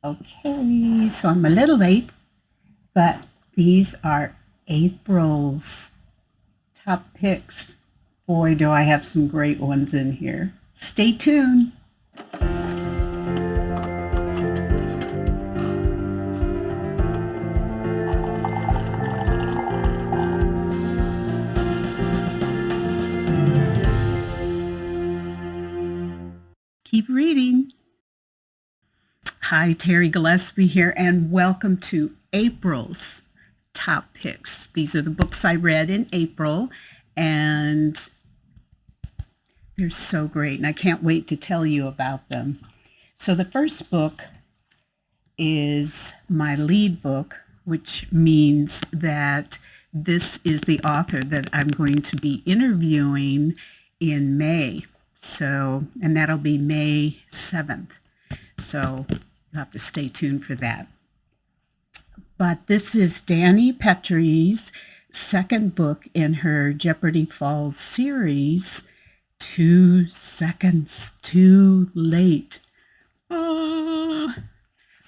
Okay, so I'm a little late, but these are April's top picks. Boy, do I have some great ones in here. Stay tuned. Keep reading. Hi, Terri Gillespie here, and welcome to April's top picks. These are the books I read in April, and they're so great, and I can't wait to tell you about them. So the first book is my lead book, which means that this is the author that I'm going to be interviewing in May. So, and that'll be May 7th. So you'll have to stay tuned for that. But this is Dani Pettrey's second book in her Jeopardy Falls series, 2 Seconds Too Late. I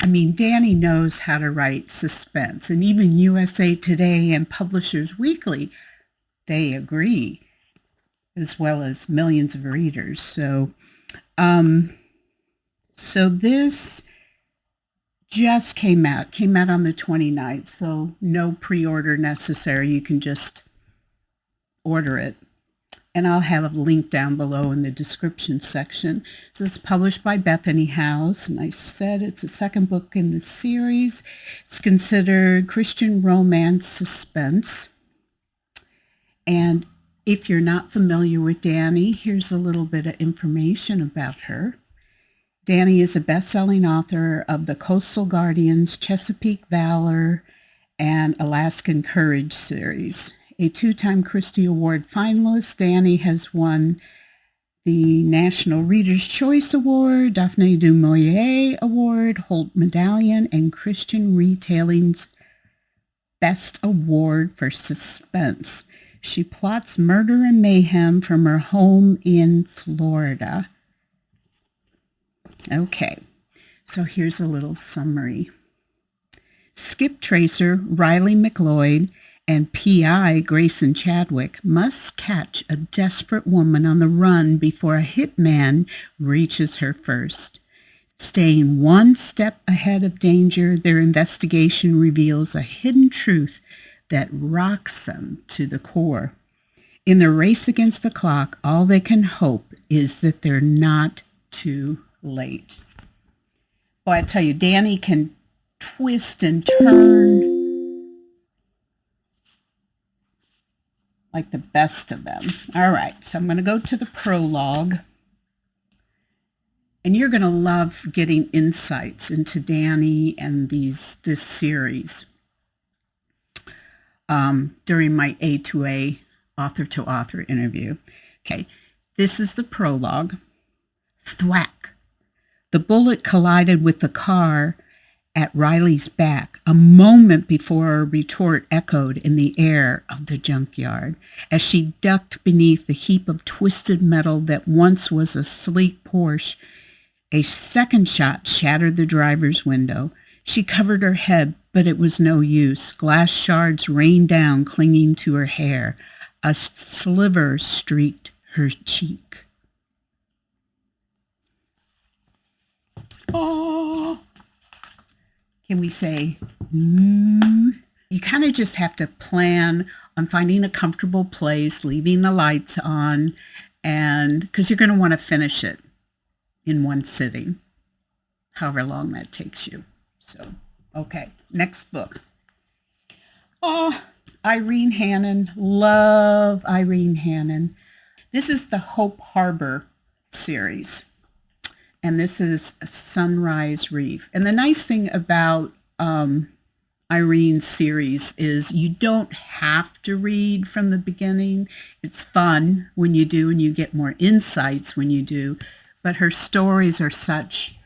mean, Dani knows how to write suspense, and even USA Today and Publishers Weekly, they agree, as well as millions of readers. So this just came out on the 29th, so no pre-order necessary. You can just order it. And I'll have a link down below in the description section. So it's published by Bethany House, and I said it's the second book in the series. It's considered Christian romance suspense. And if you're not familiar with Dani, here's a little bit of information about her. Dani is a best-selling author of the Coastal Guardians, Chesapeake Valor, and Alaskan Courage series. A two-time Christie Award finalist, Dani has won the National Reader's Choice Award, Daphne du Maurier Award, Holt Medallion, and Christian Retailing's Best Award for Suspense. She plots murder and mayhem from her home in Florida. Okay, so here's a little summary. Skip Tracer, Riley McLeod, and P.I. Grayson Chadwick must catch a desperate woman on the run before a hitman reaches her first. Staying one step ahead of danger, their investigation reveals a hidden truth that rocks them to the core. In the race against the clock, all they can hope is that they're not too late. Boy, I tell you, Dani can twist and turn like the best of them. All right, so I'm going to go to the prologue. And you're going to love getting insights into Dani and this series during my A2A author-to-author interview. Okay, this is the prologue. Thwack. The bullet collided with the car at Riley's back, a moment before a retort echoed in the air of the junkyard. As she ducked beneath the heap of twisted metal that once was a sleek Porsche, a second shot shattered the driver's window. She covered her head, but it was no use. Glass shards rained down, clinging to her hair. A sliver streaked her cheek. Oh. Can we say, ooh? You kind of just have to plan on finding a comfortable place, leaving the lights on, and because you're going to want to finish it in one sitting, however long that takes you. So, okay, next book. Oh, Irene Hannon. Love Irene Hannon. This is the Hope Harbor series. And this is Sunrise Reef. And the nice thing about Irene's series is you don't have to read from the beginning. It's fun when you do, and you get more insights when you do. But her stories are such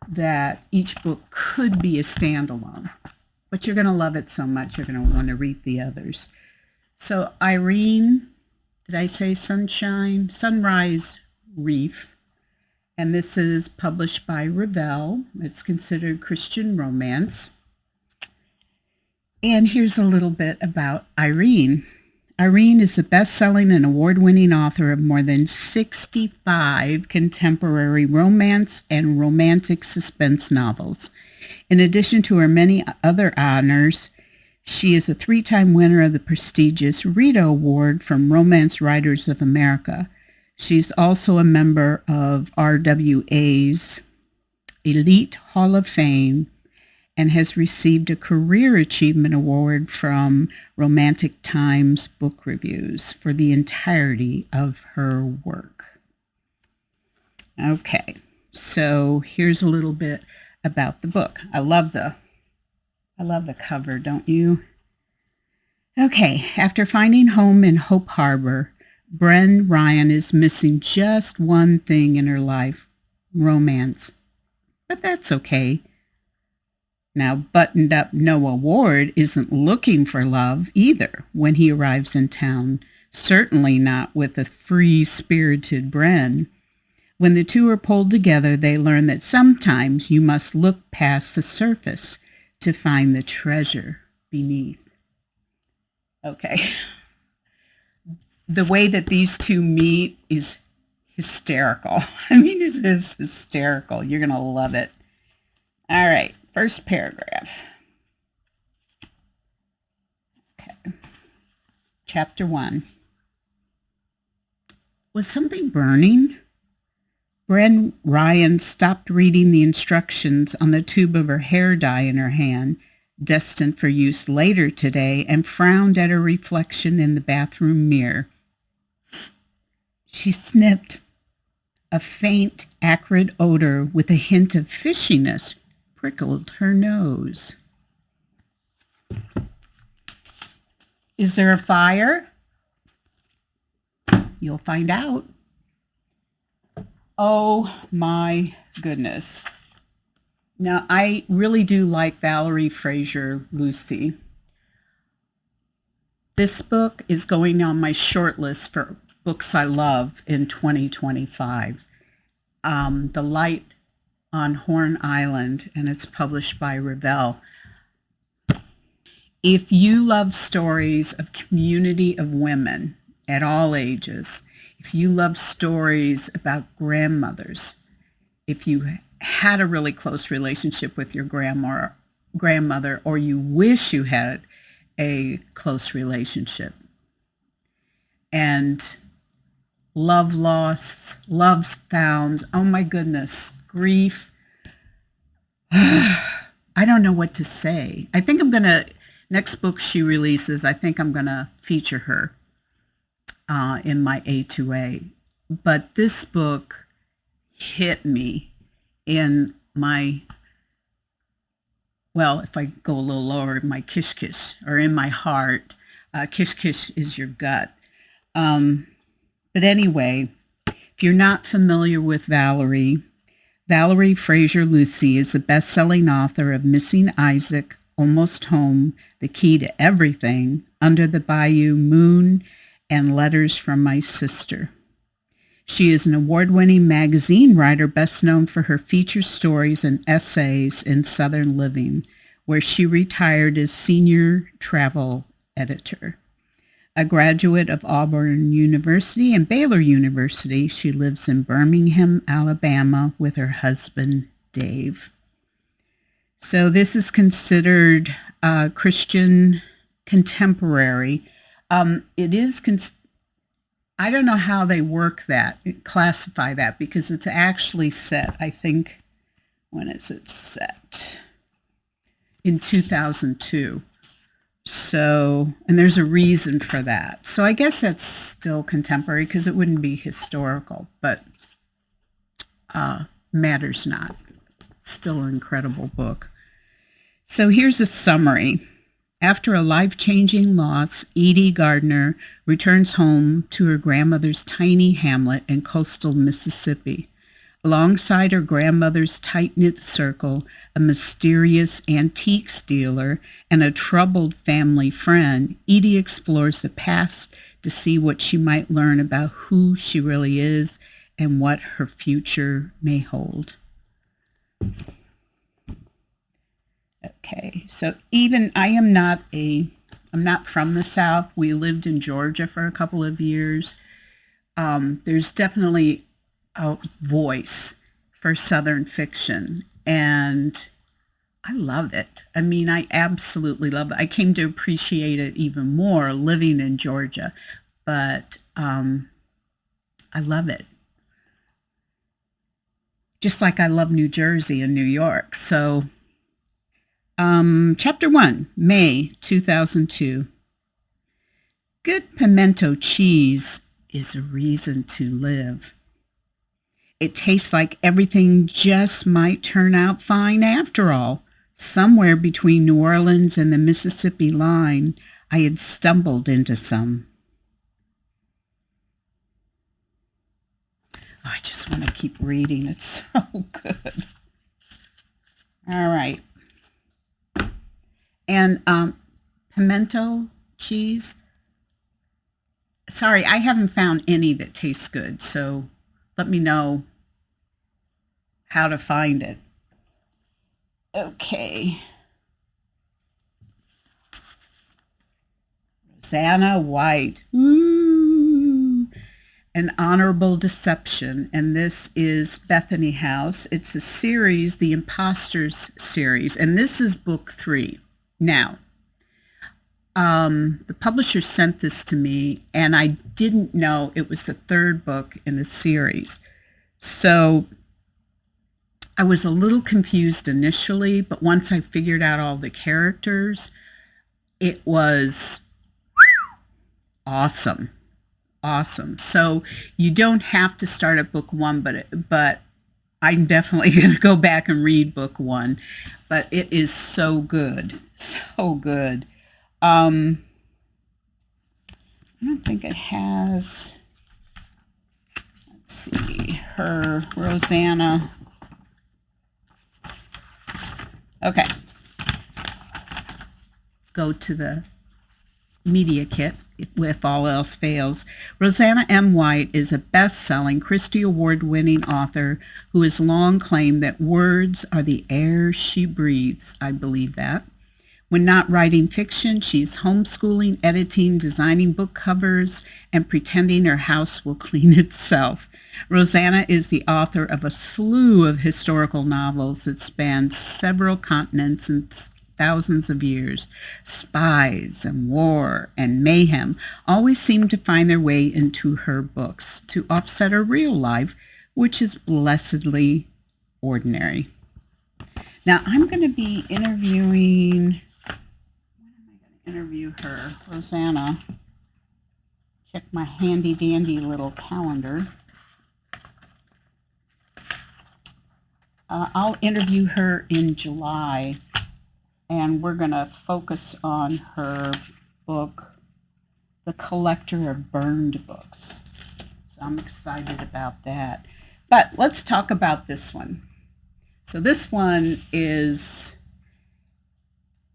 that each book could be a standalone. But you're going to love it so much, you're going to want to read the others. So Irene, did I say Sunrise Reef? And this is published by Revell. It's considered Christian romance. And here's a little bit about Irene. Irene is the best-selling and award-winning author of more than 65 contemporary romance and romantic suspense novels. In addition to her many other honors, she is a 3-time winner of the prestigious Rita Award from Romance Writers of America. She's also a member of RWA's Elite Hall of Fame and has received a Career Achievement Award from Romantic Times Book Reviews for the entirety of her work. Okay, so here's a little bit about the book. I love the cover, don't you? Okay, after finding home in Hope Harbor, Bren Ryan is missing just one thing in her life: romance. But that's okay. Now, buttoned-up Noah Ward isn't looking for love either when he arrives in town, certainly not with a free-spirited Bren. When the two are pulled together, they learn that sometimes you must look past the surface to find the treasure beneath. Okay. The way that these two meet is hysterical. I mean, it is hysterical. You're going to love it. All right. First paragraph. Okay. Chapter 1. Was something burning? Bren Ryan stopped reading the instructions on the tube of her hair dye in her hand, destined for use later today, and frowned at her reflection in the bathroom mirror. She sniffed. A faint, acrid odor with a hint of fishiness prickled her nose. Is there a fire? You'll find out. Oh my goodness. Now, I really do like Valerie, Fraser, Luesse. This book is going on my short list for books I love in 2025. The Light on Horn Island, and it's published by Revell. If you love stories of community of women at all ages, if you love stories about grandmothers, if you had a really close relationship with your grandmother, or you wish you had a close relationship, and love lost, love's found, oh my goodness, grief. I don't know what to say. I think I'm going to, next book she releases, I think I'm going to feature her in my A2A. But this book hit me in my, well, if I go a little lower, my kish-kish, or in my heart. Kish-kish is your gut. But anyway, if you're not familiar with Valerie Fraser Luesse is a best-selling author of Missing Isaac, Almost Home, The Key to Everything, Under the Bayou, Moon, and Letters from My Sister. She is an award-winning magazine writer best known for her feature stories and essays in Southern Living, where she retired as senior travel editor. A graduate of Auburn University and Baylor University, she lives in Birmingham, Alabama with her husband, Dave. So this is considered Christian contemporary. It is, I don't know how they classify that, because it's actually set, I think, when is it set? In 2002. So, and there's a reason for that. So I guess that's still contemporary because it wouldn't be historical, but matters not. Still an incredible book. So here's a summary. After a life-changing loss, Edie Gardner returns home to her grandmother's tiny hamlet in coastal Mississippi. Alongside her grandmother's tight-knit circle, a mysterious antiques dealer, and a troubled family friend, Edie explores the past to see what she might learn about who she really is and what her future may hold. Okay, so even I'm not from the South. We lived in Georgia for a couple of years. There's definitely a voice for Southern fiction, and I love it. I mean, I absolutely love it. I came to appreciate it even more living in Georgia, but I love it. Just like I love New Jersey and New York. So, Chapter 1, May 2002. Good pimento cheese is a reason to live. It tastes like everything just might turn out fine after all. Somewhere between New Orleans and the Mississippi line, I had stumbled into some. I just want to keep reading. It's so good. All right. And pimento cheese. Sorry, I haven't found any that tastes good, so let me know how to find it. Okay. Roseanna Wright. Ooh. An Honorable Deception, and this is Bethany House. It's a series, the Imposters series, and this is book 3. Now, the publisher sent this to me, and I didn't know it was the 3rd book in a series. So I was a little confused initially, but once I figured out all the characters, it was awesome. Awesome. So you don't have to start at book 1, but I'm definitely going to go back and read book 1. But it is so good. So good. I don't think it has, let's see, her Roseanna. Okay. Go to the media kit if all else fails. Roseanna M. Wright is a best-selling Christie Award-winning author who has long claimed that words are the air she breathes. I believe that. When not writing fiction, she's homeschooling, editing, designing book covers, and pretending her house will clean itself. Roseanna is the author of a slew of historical novels that span several continents and thousands of years. Spies and war and mayhem always seem to find their way into her books to offset her real life, which is blessedly ordinary. Now, I'm going to be interviewing... interview her, Roseanna. Check my handy dandy little calendar. I'll interview her in July, and we're going to focus on her book, The Collector of Burned Books. So I'm excited about that. But let's talk about this one. So this one is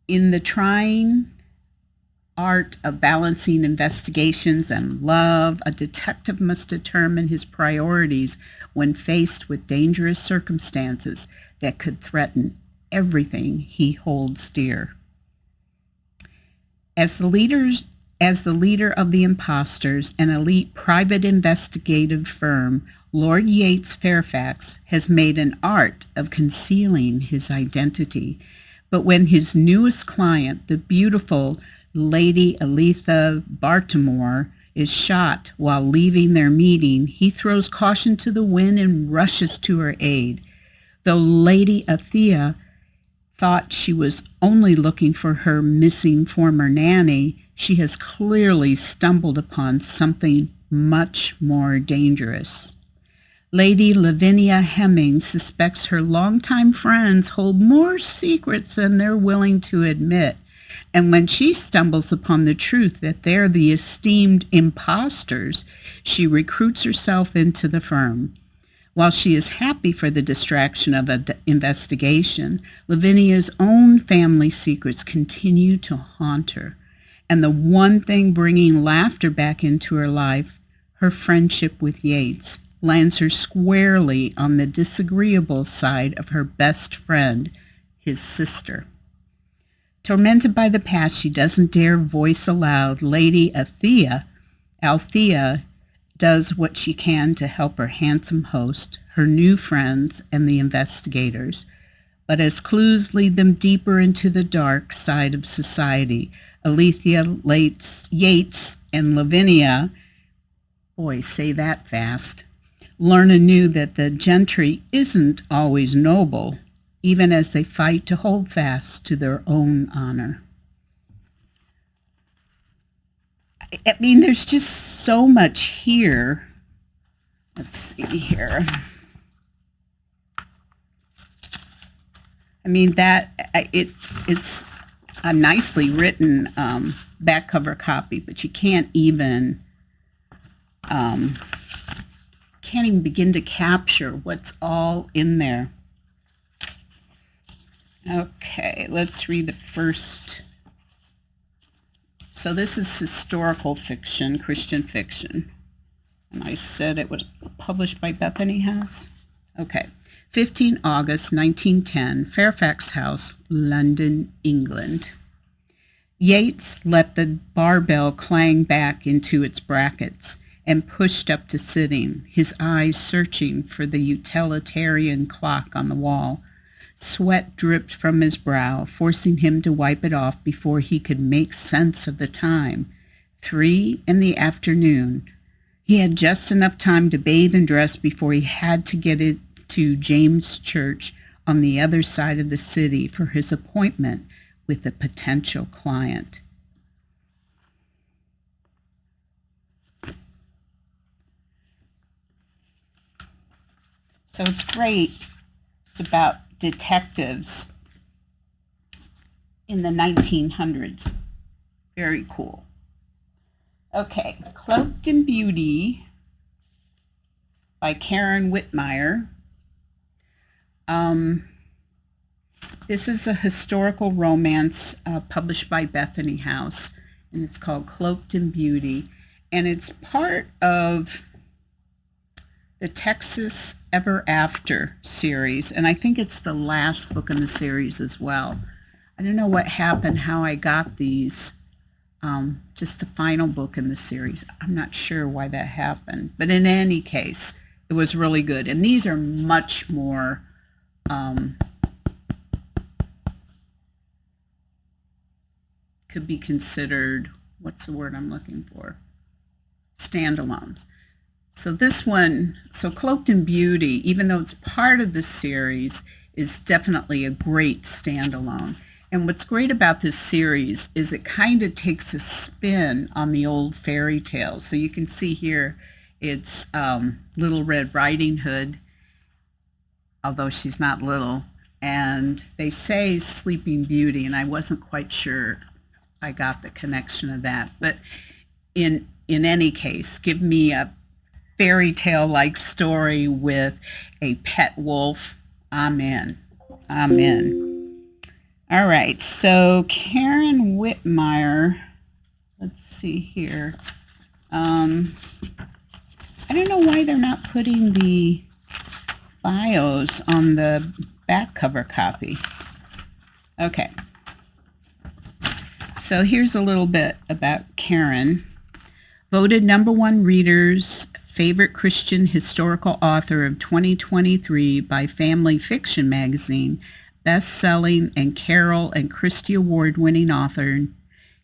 in the trying art of balancing investigations and love, a detective must determine his priorities when faced with dangerous circumstances that could threaten everything he holds dear. As the leader of the Imposters, an elite private investigative firm, Lord Yates Fairfax has made an art of concealing his identity. But when his newest client, the beautiful Lady Aletha Bartymore, is shot while leaving their meeting, he throws caution to the wind and rushes to her aid. Though Lady Athea thought she was only looking for her missing former nanny, she has clearly stumbled upon something much more dangerous. Lady Lavinia Hemming suspects her longtime friends hold more secrets than they're willing to admit. And when she stumbles upon the truth that they're the esteemed imposters, she recruits herself into the firm. While she is happy for the distraction of an investigation, Lavinia's own family secrets continue to haunt her. And the one thing bringing laughter back into her life, her friendship with Yates, lands her squarely on the disagreeable side of her best friend, his sister. Tormented by the past she doesn't dare voice aloud, Lady Althea does what she can to help her handsome host, her new friends, and the investigators. But as clues lead them deeper into the dark side of society, Alethea Yates and Lavinia, boy, say that fast, learn anew that the gentry isn't always noble, even as they fight to hold fast to their own honor. I mean, there's just so much here. Let's see here. I mean, it's a nicely written back cover copy, but you can't even begin to capture what's all in there. Okay, let's read the first. So this is historical fiction, Christian fiction. And I said it was published by Bethany House. Okay. 15 August 1910, Fairfax House, London, England. Yates let the barbell clang back into its brackets and pushed up to sitting, his eyes searching for the utilitarian clock on the wall. Sweat dripped from his brow, forcing him to wipe it off before he could make sense of the time. 3 in the afternoon. He had just enough time to bathe and dress before he had to get it to James Church on the other side of the city for his appointment with a potential client. So it's great. It's about detectives in the 1900s. Very cool. Okay, Cloaked in Beauty by Karen Witemeyer. This is a historical romance published by Bethany House, and it's called Cloaked in Beauty, and it's part of the Texas Ever After series, and I think it's the last book in the series as well. I don't know what happened, how I got these, just the final book in the series. I'm not sure why that happened, but in any case, it was really good, and these are much more could be considered, what's the word I'm looking for? Standalones. So this one, so Cloaked in Beauty, even though it's part of the series, is definitely a great standalone. And what's great about this series is it kind of takes a spin on the old fairy tales. So you can see here, it's Little Red Riding Hood, although she's not little, and they say Sleeping Beauty, and I wasn't quite sure I got the connection of that. But in any case, give me a fairy tale-like story with a pet wolf. Amen. Amen. All right, so Karen Witemeyer, let's see here. I don't know why they're not putting the bios on the back cover copy. Okay. So here's a little bit about Karen. Voted #1 readers' favorite Christian historical author of 2023 by Family Fiction magazine, best-selling and Carol and Christie Award-winning author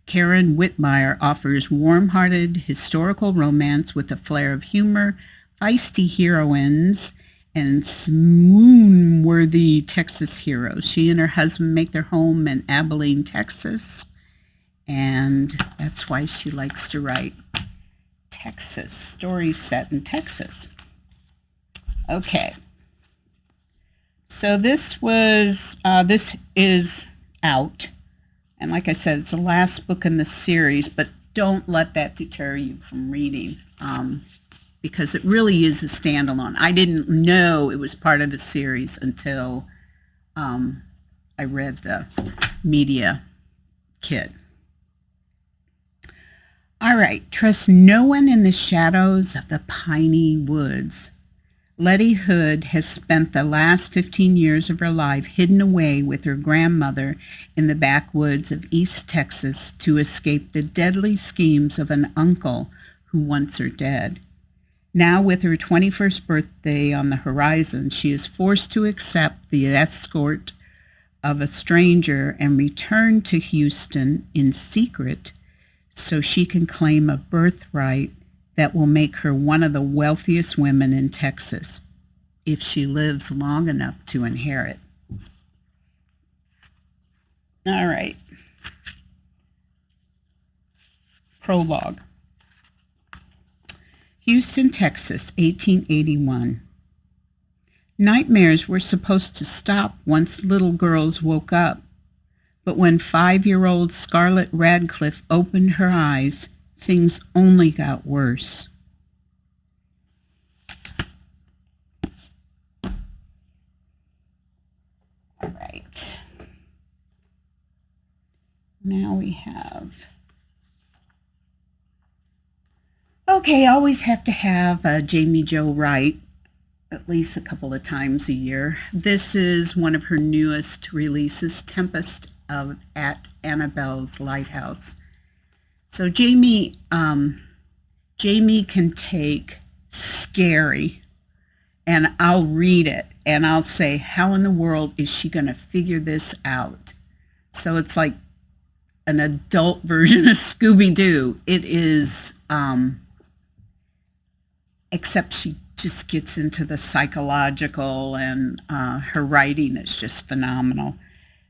Karen Witemeyer offers warm-hearted historical romance with a flair of humor, feisty heroines, and swoon-worthy Texas heroes. She and her husband make their home in Abilene, Texas, and that's why she likes to write Texas stories set in Texas. Okay, so this is out, and like I said, it's the last book in the series, but don't let that deter you from reading, because it really is a standalone. I didn't know it was part of the series until I read the media kit. All right, trust no one in the shadows of the piney woods. Letty Hood has spent the last 15 years of her life hidden away with her grandmother in the backwoods of East Texas to escape the deadly schemes of an uncle who wants her dead. Now, with her 21st birthday on the horizon, she is forced to accept the escort of a stranger and return to Houston in secret so she can claim a birthright that will make her one of the wealthiest women in Texas if she lives long enough to inherit. All right. Prologue. Houston, Texas, 1881. Nightmares were supposed to stop once little girls woke up, but when 5-year-old Scarlett Radcliffe opened her eyes, things only got worse. All right. Now we have... Okay, I always have to have Jaime Jo Wright at least a couple of times a year. This is one of her newest releases, Tempest at ANABEL'S Lighthouse. So Jaime can take scary, and I'll read it, and I'll say, how in the world is she going to figure this out? So it's like an adult version of Scooby-Doo. It is, except she just gets into the psychological, and her writing is just phenomenal.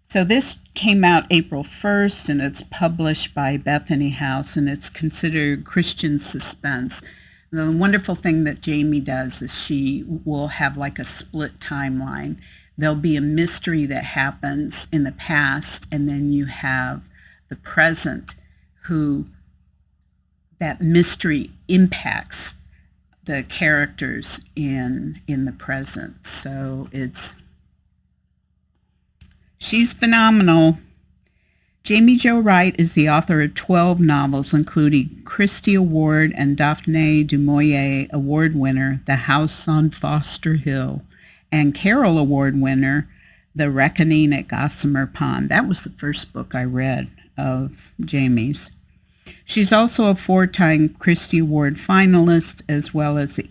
So this came out April 1st, and it's published by Bethany House, and it's considered Christian suspense. The wonderful thing that Jaime does is she will have like a split timeline. There'll be a mystery that happens in the past, and then you have the present, who that mystery impacts the characters in the present. So she's phenomenal. Jaime Jo Wright is the author of 12 novels, including Christie Award and Daphne du Maurier Award winner, The House on Foster Hill, and Carol Award winner, The Reckoning at Gossamer Pond. That was the first book I read of Jaime's. She's also a 4-time Christie Award finalist, as well as the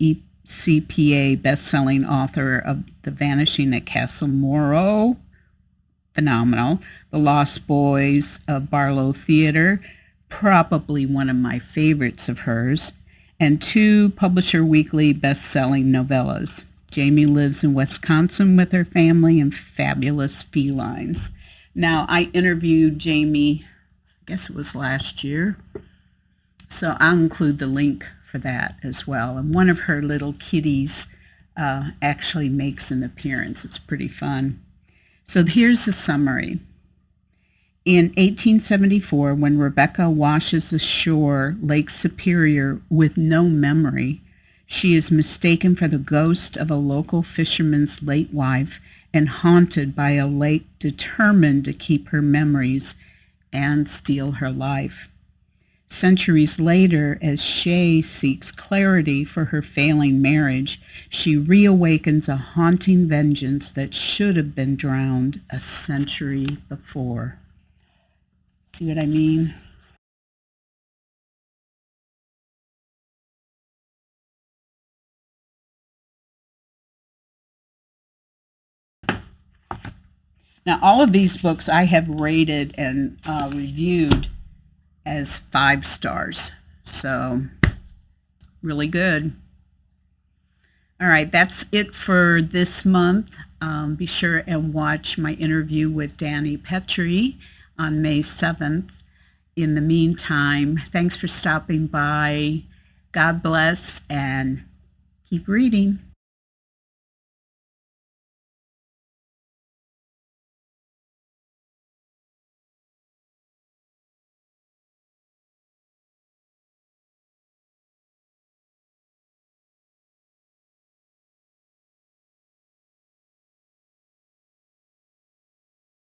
ECPA best-selling author of The Vanishing at Castle Morro, phenomenal, The Lost Boys of Barlow Theater, probably one of my favorites of hers, and 2 Publisher Weekly best-selling novellas. Jaime lives in Wisconsin with her family and fabulous felines. Now, I interviewed Jaime, I guess it was last year, so I'll include the link for that as well. And one of her little kitties actually makes an appearance. It's pretty fun. So here's the summary. In 1874, when Rebecca washes ashore Lake Superior with no memory, she is mistaken for the ghost of a local fisherman's late wife and haunted by a lake determined to keep her memories and steal her life. Centuries later, as Shay seeks clarity for her failing marriage, she reawakens a haunting vengeance that should have been drowned a century before. See what I mean? Now, all of these books I have rated and reviewed as 5 stars. So, really good. All right, that's it for this month. Be sure and watch my interview with Dani Pettrey on May 7th. In the meantime, thanks for stopping by. God bless, and keep reading.